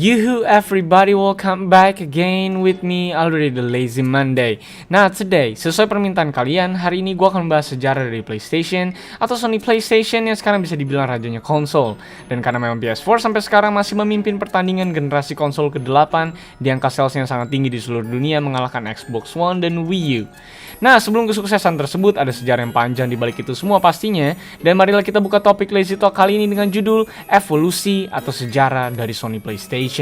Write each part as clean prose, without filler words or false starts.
Yuhu everybody, welcome back again with me already the Lazy Monday. Nah today, sesuai permintaan kalian, hari ini gue akan membahas sejarah dari PlayStation atau Sony PlayStation yang sekarang bisa dibilang rajanya konsol. Dan karena memang PS4 sampai sekarang masih memimpin pertandingan generasi konsol ke-8 di angka sales yang sangat tinggi di seluruh dunia mengalahkan Xbox One dan Wii U. Nah sebelum kesuksesan tersebut ada sejarah yang panjang di balik itu semua pastinya. Dan marilah kita buka topik Lazy Talk kali ini dengan judul Evolusi atau Sejarah dari Sony PlayStation.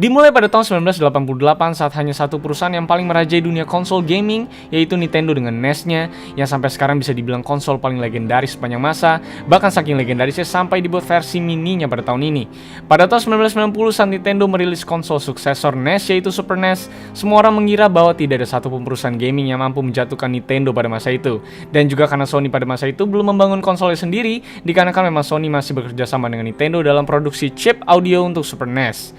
Dimulai pada tahun 1988 saat hanya satu perusahaan yang paling merajai dunia konsol gaming, yaitu Nintendo dengan NES-nya, yang sampai sekarang bisa dibilang konsol paling legendaris sepanjang masa, bahkan saking legendarisnya sampai dibuat versi mininya pada tahun ini. Pada tahun 1990 saat Nintendo merilis konsol suksesor NES yaitu Super NES, semua orang mengira bahwa tidak ada satupun perusahaan gaming yang mampu menjatuhkan Nintendo pada masa itu. Dan juga karena Sony pada masa itu belum membangun konsolnya sendiri, dikarenakan memang Sony masih bekerja sama dengan Nintendo dalam produksi chip audio untuk Super NES.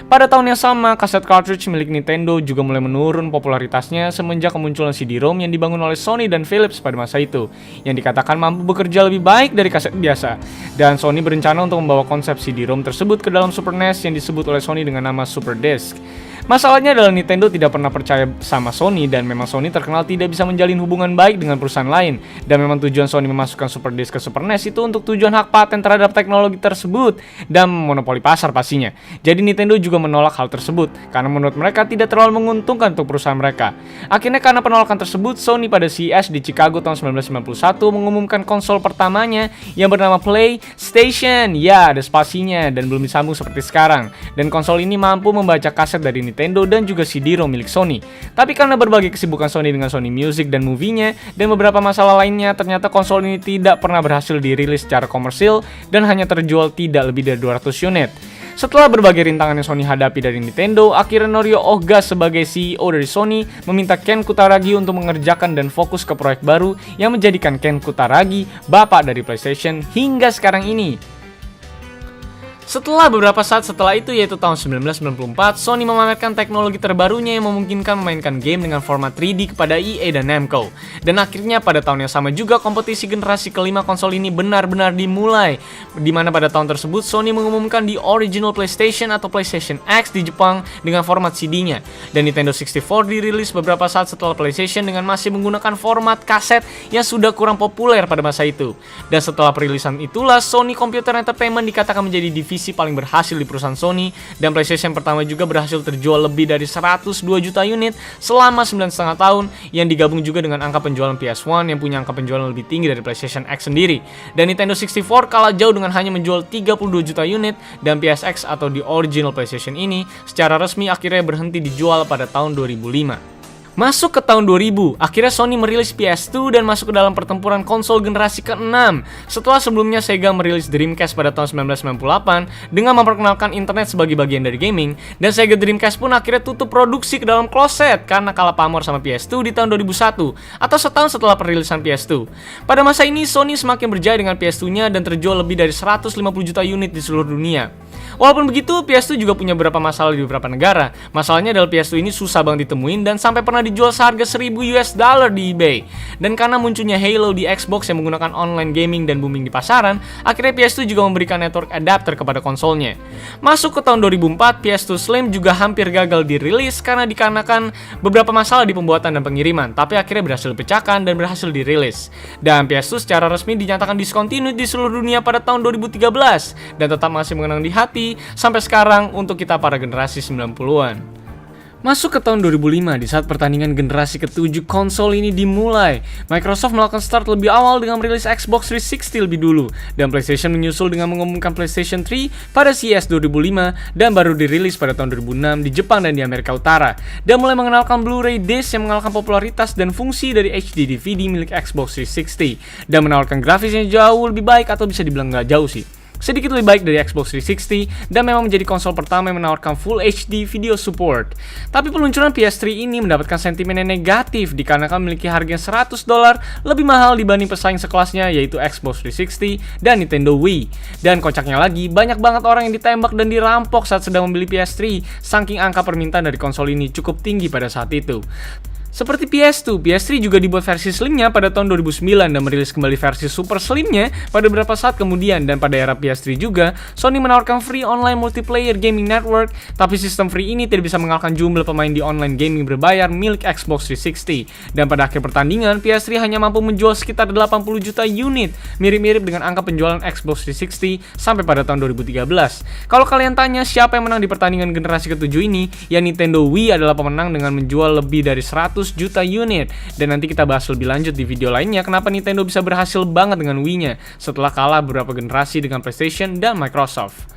Pada tahun yang sama, kaset cartridge milik Nintendo juga mulai menurun popularitasnya semenjak kemunculan CD-ROM yang dibangun oleh Sony dan Philips pada masa itu, yang dikatakan mampu bekerja lebih baik dari kaset biasa. Dan Sony berencana untuk membawa konsep CD-ROM tersebut ke dalam Super NES yang disebut oleh Sony dengan nama Super Disc. Masalahnya adalah Nintendo tidak pernah percaya sama Sony dan memang Sony terkenal tidak bisa menjalin hubungan baik dengan perusahaan lain. Dan memang tujuan Sony memasukkan Super Disc ke Super NES itu untuk tujuan hak paten terhadap teknologi tersebut dan monopoli pasar pastinya. Jadi Nintendo juga menolak hal tersebut karena menurut mereka tidak terlalu menguntungkan untuk perusahaan mereka. Akhirnya karena penolakan tersebut, Sony pada CES di Chicago tahun 1991 mengumumkan konsol pertamanya yang bernama PlayStation. Ya, ada spasinya dan belum disambung seperti sekarang. Dan konsol ini mampu membaca kaset dari Nintendo dan juga CD-ROM milik Sony. Tapi karena berbagai kesibukan Sony dengan Sony Music dan movie-nya dan beberapa masalah lainnya, ternyata konsol ini tidak pernah berhasil dirilis secara komersil dan hanya terjual tidak lebih dari 200 unit. Setelah berbagai rintangan yang Sony hadapi dari Nintendo, akhirnya Norio Ohga sebagai CEO dari Sony meminta Ken Kutaragi untuk mengerjakan dan fokus ke proyek baru yang menjadikan Ken Kutaragi bapak dari PlayStation hingga sekarang ini. Setelah beberapa saat setelah itu, yaitu tahun 1994, Sony memamerkan teknologi terbarunya yang memungkinkan memainkan game dengan format 3D kepada EA dan Namco. Dan akhirnya pada tahun yang sama juga kompetisi generasi kelima konsol ini benar-benar dimulai, di mana pada tahun tersebut Sony mengumumkan di original PlayStation atau PlayStation X di Jepang dengan format CD-nya. Dan Nintendo 64 dirilis beberapa saat setelah PlayStation dengan masih menggunakan format kaset yang sudah kurang populer pada masa itu. Dan setelah perilisan itulah Sony Computer Entertainment dikatakan menjadi divisi paling berhasil di perusahaan Sony, dan PlayStation pertama juga berhasil terjual lebih dari 102 juta unit selama 9,5 tahun, yang digabung juga dengan angka penjualan PS1 yang punya angka penjualan lebih tinggi dari PlayStation X sendiri. Dan Nintendo 64 kalah jauh dengan hanya menjual 32 juta unit, dan PSX atau di original PlayStation ini secara resmi akhirnya berhenti dijual pada tahun 2005. Masuk ke tahun 2000, akhirnya Sony merilis PS2 dan masuk ke dalam pertempuran konsol generasi ke-6. Setelah sebelumnya Sega merilis Dreamcast pada tahun 1998 dengan memperkenalkan internet sebagai bagian dari gaming, dan Sega Dreamcast pun akhirnya tutup produksi ke dalam kloset karena kalah pamor sama PS2 di tahun 2001 atau setahun setelah perilisan PS2. Pada masa ini Sony semakin berjaya dengan PS2-nya dan terjual lebih dari 150 juta unit di seluruh dunia. Walaupun begitu, PS2 juga punya beberapa masalah di beberapa negara. Masalahnya adalah PS2 ini susah banget ditemuin dan sampai pernah dijual seharga $1,000 di eBay. Dan karena munculnya Halo di Xbox yang menggunakan online gaming dan booming di pasaran, akhirnya PS2 juga memberikan network adapter kepada konsolnya. Masuk ke tahun 2004, PS2 Slim juga hampir gagal dirilis karena dikarenakan beberapa masalah di pembuatan dan pengiriman, tapi akhirnya berhasil dipecahkan dan berhasil dirilis. Dan PS2 secara resmi dinyatakan discontinued di seluruh dunia pada tahun 2013 dan tetap masih mengenang di hati sampai sekarang untuk kita para generasi 90-an. Masuk ke tahun 2005, di saat pertandingan generasi ke-7 konsol ini dimulai, Microsoft melakukan start lebih awal dengan merilis Xbox 360 lebih dulu, dan PlayStation menyusul dengan mengumumkan PlayStation 3 pada CES 2005 dan baru dirilis pada tahun 2006 di Jepang dan di Amerika Utara, dan mulai mengenalkan Blu-ray disc yang mengalahkan popularitas dan fungsi dari HD DVD milik Xbox 360 dan menawarkan grafis yang jauh lebih baik, atau bisa dibilang nggak jauh sih, sedikit lebih baik dari Xbox 360, dan memang menjadi konsol pertama yang menawarkan Full HD video support. Tapi peluncuran PS3 ini mendapatkan sentimen yang negatif dikarenakan memiliki harga $100 lebih mahal dibanding pesaing sekelasnya, yaitu Xbox 360 dan Nintendo Wii. Dan kocaknya lagi, banyak banget orang yang ditembak dan dirampok saat sedang membeli PS3, saking angka permintaan dari konsol ini cukup tinggi pada saat itu. Seperti PS2, PS3 juga dibuat versi slimnya pada tahun 2009 dan merilis kembali versi super slimnya pada beberapa saat kemudian. Dan pada era PS3 juga, Sony menawarkan free online multiplayer gaming network, tapi sistem free ini tidak bisa mengalahkan jumlah pemain di online gaming berbayar milik Xbox 360. Dan pada akhir pertandingan, PS3 hanya mampu menjual sekitar 80 juta unit, mirip-mirip dengan angka penjualan Xbox 360 sampai pada tahun 2013. Kalau kalian tanya siapa yang menang di pertandingan generasi ke-7 ini, ya Nintendo Wii adalah pemenang dengan menjual lebih dari 100 juta unit. Dan nanti kita bahas lebih lanjut di video lainnya kenapa Nintendo bisa berhasil banget dengan Wii-nya setelah kalah beberapa generasi dengan PlayStation dan Microsoft.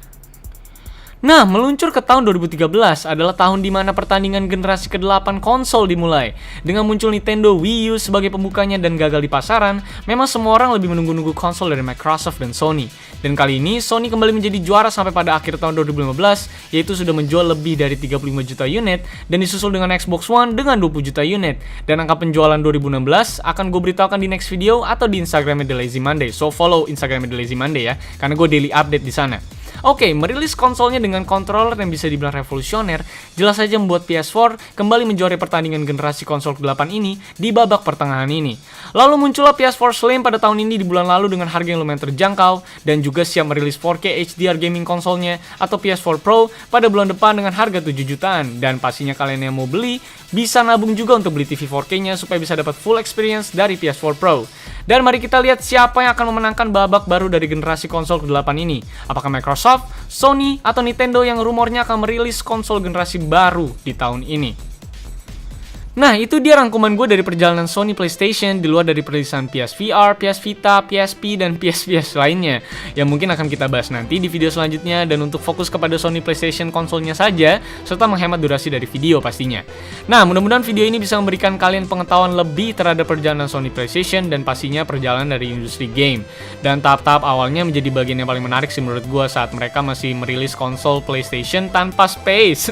Nah, meluncur ke tahun 2013 adalah tahun di mana pertandingan generasi ke-8 konsol dimulai. Dengan muncul Nintendo Wii U sebagai pembukanya dan gagal di pasaran, memang semua orang lebih menunggu-nunggu konsol dari Microsoft dan Sony. Dan kali ini, Sony kembali menjadi juara sampai pada akhir tahun 2015, yaitu sudah menjual lebih dari 35 juta unit, dan disusul dengan Xbox One dengan 20 juta unit. Dan angka penjualan 2016 akan gue beritahukan di next video atau di Instagramnya The Lazy Monday. So, follow Instagramnya The Lazy Monday ya, karena gue daily update di sana. Oke, merilis konsolnya dengan controller yang bisa dibilang revolusioner, jelas saja membuat PS4 kembali menjuarai pertandingan generasi konsol ke-8 ini di babak pertengahan ini. Lalu muncullah PS4 Slim pada tahun ini di bulan lalu dengan harga yang lumayan terjangkau, dan juga siap merilis 4K HDR gaming konsolnya atau PS4 Pro pada bulan depan dengan harga 7 jutaan. Dan pastinya kalian yang mau beli, bisa nabung juga untuk beli TV 4K-nya supaya bisa dapat full experience dari PS4 Pro. Dan mari kita lihat siapa yang akan memenangkan babak baru dari generasi konsol ke-8 ini. Apakah Microsoft, Sony, atau Nintendo yang rumornya akan merilis konsol generasi baru di tahun ini? Nah, itu dia rangkuman gue dari perjalanan Sony PlayStation di luar dari perilisan PSVR, PS Vita, PSP, dan PS lainnya yang mungkin akan kita bahas nanti di video selanjutnya, dan untuk fokus kepada Sony PlayStation konsolnya saja serta menghemat durasi dari video pastinya. Nah, mudah-mudahan video ini bisa memberikan kalian pengetahuan lebih terhadap perjalanan Sony PlayStation dan pastinya perjalanan dari industri game. Dan tahap-tahap awalnya menjadi bagian yang paling menarik sih menurut gue saat mereka masih merilis konsol PlayStation tanpa space.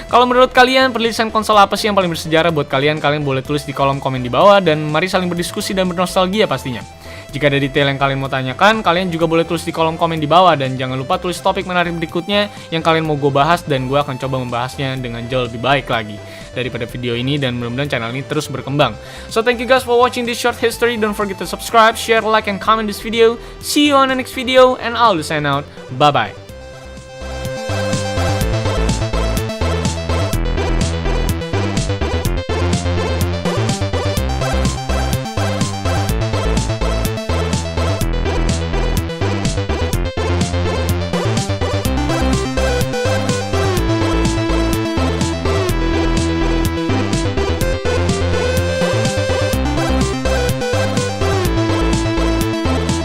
Kalau menurut kalian perilisan konsol apa sih yang paling bersejarah buat kalian boleh tulis di kolom komen di bawah, dan mari saling berdiskusi dan bernostalgia pastinya. Jika ada detail yang kalian mau tanyakan, kalian juga boleh tulis di kolom komen di bawah, dan jangan lupa tulis topik menarik berikutnya yang kalian mau gue bahas, dan gue akan coba membahasnya dengan jauh lebih baik lagi daripada video ini, dan mudah-mudahan channel ini terus berkembang. So thank you guys for watching this short history. Don't forget to subscribe, share, like, and comment this video. See you on the next video, and I'll sign out. Bye bye.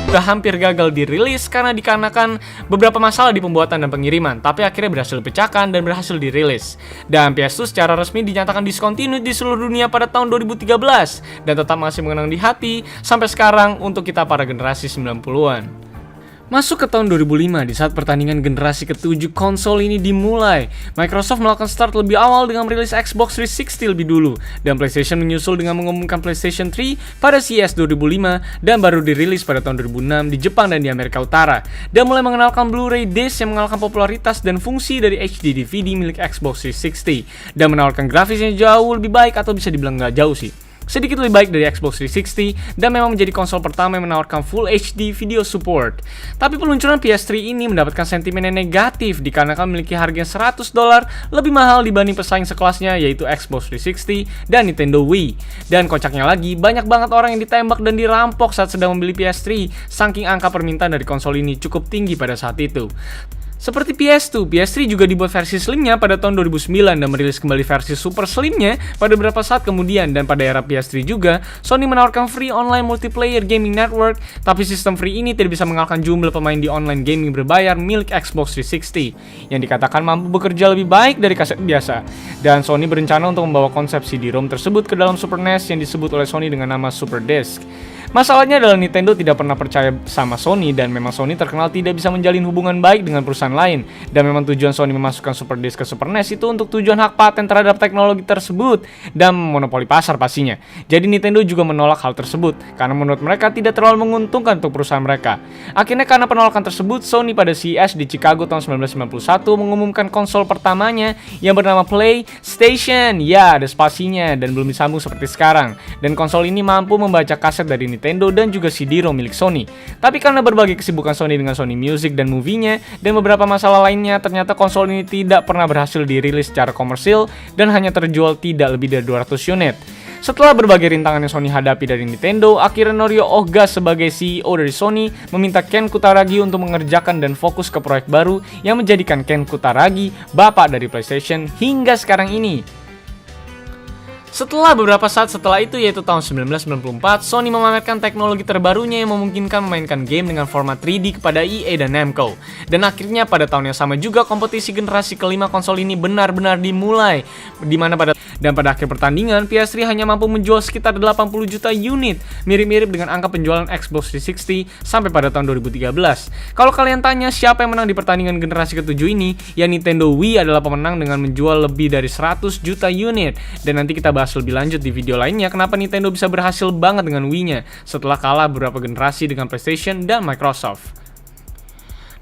Udah hampir gagal dirilis karena dikarenakan beberapa masalah di pembuatan dan pengiriman, tapi akhirnya berhasil dipecahkan dan berhasil dirilis. Dan PS2 secara resmi dinyatakan discontinued di seluruh dunia pada tahun 2013 dan tetap masih mengenang di hati sampai sekarang untuk kita para generasi 90-an. Masuk ke tahun 2005, di saat pertandingan generasi ke-7 konsol ini dimulai, Microsoft melakukan start lebih awal dengan merilis Xbox 360 lebih dulu, dan PlayStation menyusul dengan mengumumkan PlayStation 3 pada CES 2005 dan baru dirilis pada tahun 2006 di Jepang dan di Amerika Utara, dan mulai mengenalkan Blu-ray disc yang mengalahkan popularitas dan fungsi dari HD DVD milik Xbox 360, dan menawarkan grafis yang jauh lebih baik, atau bisa dibilang nggak jauh sih, sedikit lebih baik dari Xbox 360, dan memang menjadi konsol pertama yang menawarkan Full HD video support. Tapi peluncuran PS3 ini mendapatkan sentimen yang negatif dikarenakan memiliki harga $100 lebih mahal dibanding pesaing sekelasnya, yaitu Xbox 360 dan Nintendo Wii. Dan kocaknya lagi, banyak banget orang yang ditembak dan dirampok saat sedang membeli PS3, saking angka permintaan dari konsol ini cukup tinggi pada saat itu. Seperti PS2, PS3 juga dibuat versi slimnya pada tahun 2009 dan merilis kembali versi super slimnya pada beberapa saat kemudian. Dan pada era PS3 juga, Sony menawarkan free online multiplayer gaming network, tapi sistem free ini tidak bisa mengalahkan jumlah pemain di online gaming berbayar milik Xbox 360 yang dikatakan mampu bekerja lebih baik dari kaset biasa. Dan Sony berencana untuk membawa konsep CD-ROM tersebut ke dalam Super NES yang disebut oleh Sony dengan nama Super Disk. Masalahnya adalah Nintendo tidak pernah percaya sama Sony, dan memang Sony terkenal tidak bisa menjalin hubungan baik dengan perusahaan lain. Dan memang tujuan Sony memasukkan Super Disc ke Super NES itu untuk tujuan hak paten terhadap teknologi tersebut dan monopoli pasar pastinya. Jadi Nintendo juga menolak hal tersebut karena menurut mereka tidak terlalu menguntungkan untuk perusahaan mereka. Akhirnya karena penolakan tersebut, Sony pada CES di Chicago tahun 1991 mengumumkan konsol pertamanya yang bernama PlayStation. Ya, ada spasinya dan belum disambung seperti sekarang. Dan konsol ini mampu membaca kaset dari Nintendo dan juga CD-ROM milik Sony. Tapi karena berbagai kesibukan Sony dengan Sony Music dan movie-nya dan beberapa masalah lainnya, ternyata konsol ini tidak pernah berhasil dirilis secara komersil dan hanya terjual tidak lebih dari 200 unit. Setelah berbagai rintangan yang Sony hadapi dari Nintendo, akhirnya Norio Ohga sebagai CEO dari Sony meminta Ken Kutaragi untuk mengerjakan dan fokus ke proyek baru yang menjadikan Ken Kutaragi bapak dari PlayStation hingga sekarang ini. Setelah beberapa saat setelah itu, yaitu tahun 1994, Sony memamerkan teknologi terbarunya yang memungkinkan memainkan game dengan format 3D kepada EA dan Namco. Dan akhirnya pada tahun yang sama juga kompetisi generasi kelima konsol ini benar-benar dimulai, dimana pada akhir pertandingan PS3 hanya mampu menjual sekitar 80 juta unit, mirip-mirip dengan angka penjualan Xbox 360 sampai pada tahun 2013. Kalau kalian tanya siapa yang menang di pertandingan generasi ketujuh ini, ya Nintendo Wii adalah pemenang dengan menjual lebih dari 100 juta unit. Dan nanti kita bahas lebih lanjut di video lainnya kenapa Nintendo bisa berhasil banget dengan Wii-nya setelah kalah beberapa generasi dengan PlayStation dan Microsoft.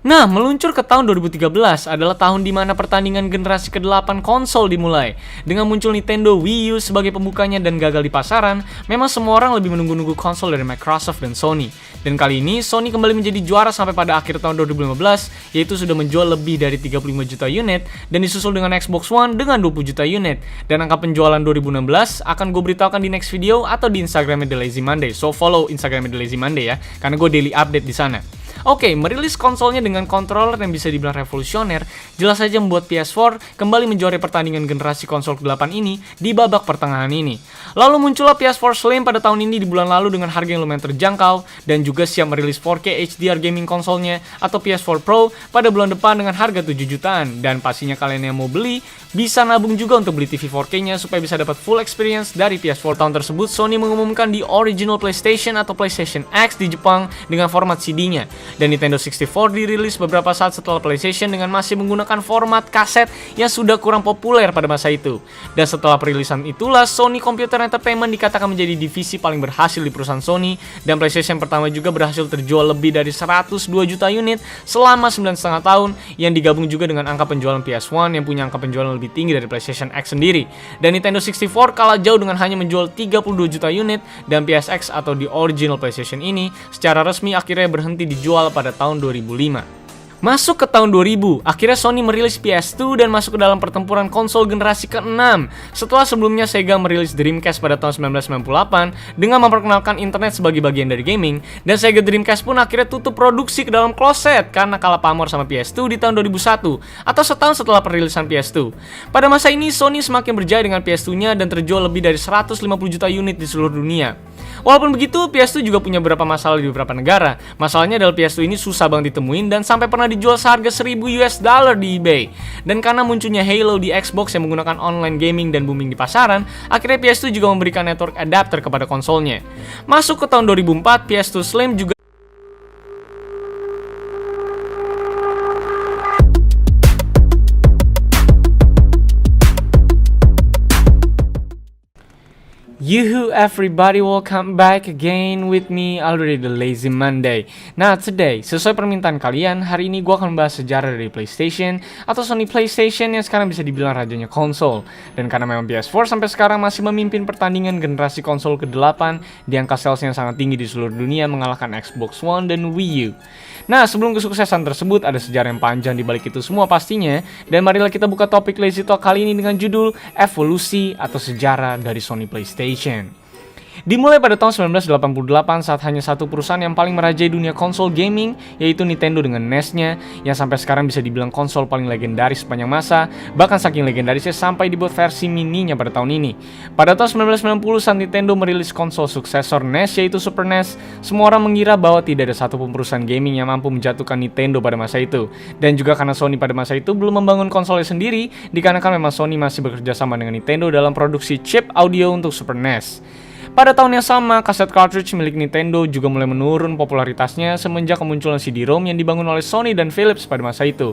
Nah, meluncur ke tahun 2013 adalah tahun di mana pertandingan generasi ke-8 konsol dimulai. Dengan muncul Nintendo Wii U sebagai pembukanya dan gagal di pasaran, memang semua orang lebih menunggu-nunggu konsol dari Microsoft dan Sony. Dan kali ini, Sony kembali menjadi juara sampai pada akhir tahun 2015, yaitu sudah menjual lebih dari 35 juta unit, dan disusul dengan Xbox One dengan 20 juta unit. Dan angka penjualan 2016 akan gue beritahukan di next video atau di Instagramnya The Lazy Monday. So, follow Instagramnya The Lazy Monday ya, karena gue daily update di sana. Oke, merilis konsolnya dengan controller yang bisa dibilang revolusioner, jelas saja membuat PS4 kembali menjuarai pertandingan generasi konsol ke-8 ini di babak pertengahan ini. Lalu muncullah PS4 Slim pada tahun ini di bulan lalu dengan harga yang lumayan terjangkau, dan juga siap merilis 4K HDR gaming konsolnya atau PS4 Pro pada bulan depan dengan harga 7 jutaan. Dan pastinya kalian yang mau beli, bisa nabung juga untuk beli TV 4K-nya supaya bisa dapat full experience dari PS4. Tahun tersebut, Sony mengumumkan di original PlayStation atau PlayStation X di Jepang dengan format CD-nya. Dan Nintendo 64 dirilis beberapa saat setelah PlayStation dengan masih menggunakan format kaset yang sudah kurang populer pada masa itu. Dan setelah perilisan itulah, Sony Computer Entertainment dikatakan menjadi divisi paling berhasil di perusahaan Sony, dan PlayStation pertama juga berhasil terjual lebih dari 102 juta unit selama 9,5 tahun, yang digabung juga dengan angka penjualan PS1 yang punya angka penjualan lebih tinggi dari PlayStation X sendiri. Dan Nintendo 64 kalah jauh dengan hanya menjual 32 juta unit, dan PSX atau di original PlayStation ini secara resmi akhirnya berhenti dijual pada tahun 2005. Masuk ke tahun 2000, akhirnya Sony merilis PS2 dan masuk ke dalam pertempuran konsol generasi ke-6. Setelah sebelumnya Sega merilis Dreamcast pada tahun 1998 dengan memperkenalkan internet sebagai bagian dari gaming, dan Sega Dreamcast pun akhirnya tutup produksi ke dalam kloset karena kalah pamor sama PS2 di tahun 2001 atau setahun setelah perilisan PS2. Pada masa ini Sony semakin berjaya dengan PS2-nya dan terjual lebih dari 150 juta unit di seluruh dunia. Walaupun begitu, PS2 juga punya beberapa masalah di beberapa negara. Masalahnya adalah PS2 ini susah banget ditemuin dan sampai pernah dijual seharga $1.000 di eBay. Dan karena munculnya Halo di Xbox yang menggunakan online gaming dan booming di pasaran, akhirnya PS2 juga memberikan network adapter kepada konsolnya. Masuk ke tahun 2004, PS2 Slim juga Yuhu everybody, welcome back again with me already The Lazy Monday. Nah today, sesuai permintaan kalian, hari ini gue akan membahas sejarah dari PlayStation atau Sony PlayStation yang sekarang bisa dibilang rajanya konsol. Dan karena memang PS4 sampai sekarang masih memimpin pertandingan generasi konsol ke-8 di angka sales yang sangat tinggi di seluruh dunia, mengalahkan Xbox One dan Wii U. Nah, sebelum kesuksesan tersebut ada sejarah yang panjang di balik itu semua pastinya. Dan marilah kita buka topik Lazy Talk kali ini dengan judul Evolusi atau Sejarah dari Sony PlayStation. Dimulai pada tahun 1988 saat hanya satu perusahaan yang paling merajai dunia konsol gaming, yaitu Nintendo dengan NES-nya, yang sampai sekarang bisa dibilang konsol paling legendaris sepanjang masa, bahkan saking legendarisnya sampai dibuat versi mininya pada tahun ini. Pada tahun 1990 saat Nintendo merilis konsol suksesor NES yaitu Super NES, semua orang mengira bahwa tidak ada satupun perusahaan gaming yang mampu menjatuhkan Nintendo pada masa itu. Dan juga karena Sony pada masa itu belum membangun konsolnya sendiri, dikarenakan memang Sony masih bekerja sama dengan Nintendo dalam produksi chip audio untuk Super NES. Pada tahun yang sama, kaset cartridge milik Nintendo juga mulai menurun popularitasnya semenjak kemunculan CD-ROM yang dibangun oleh Sony dan Philips pada masa itu.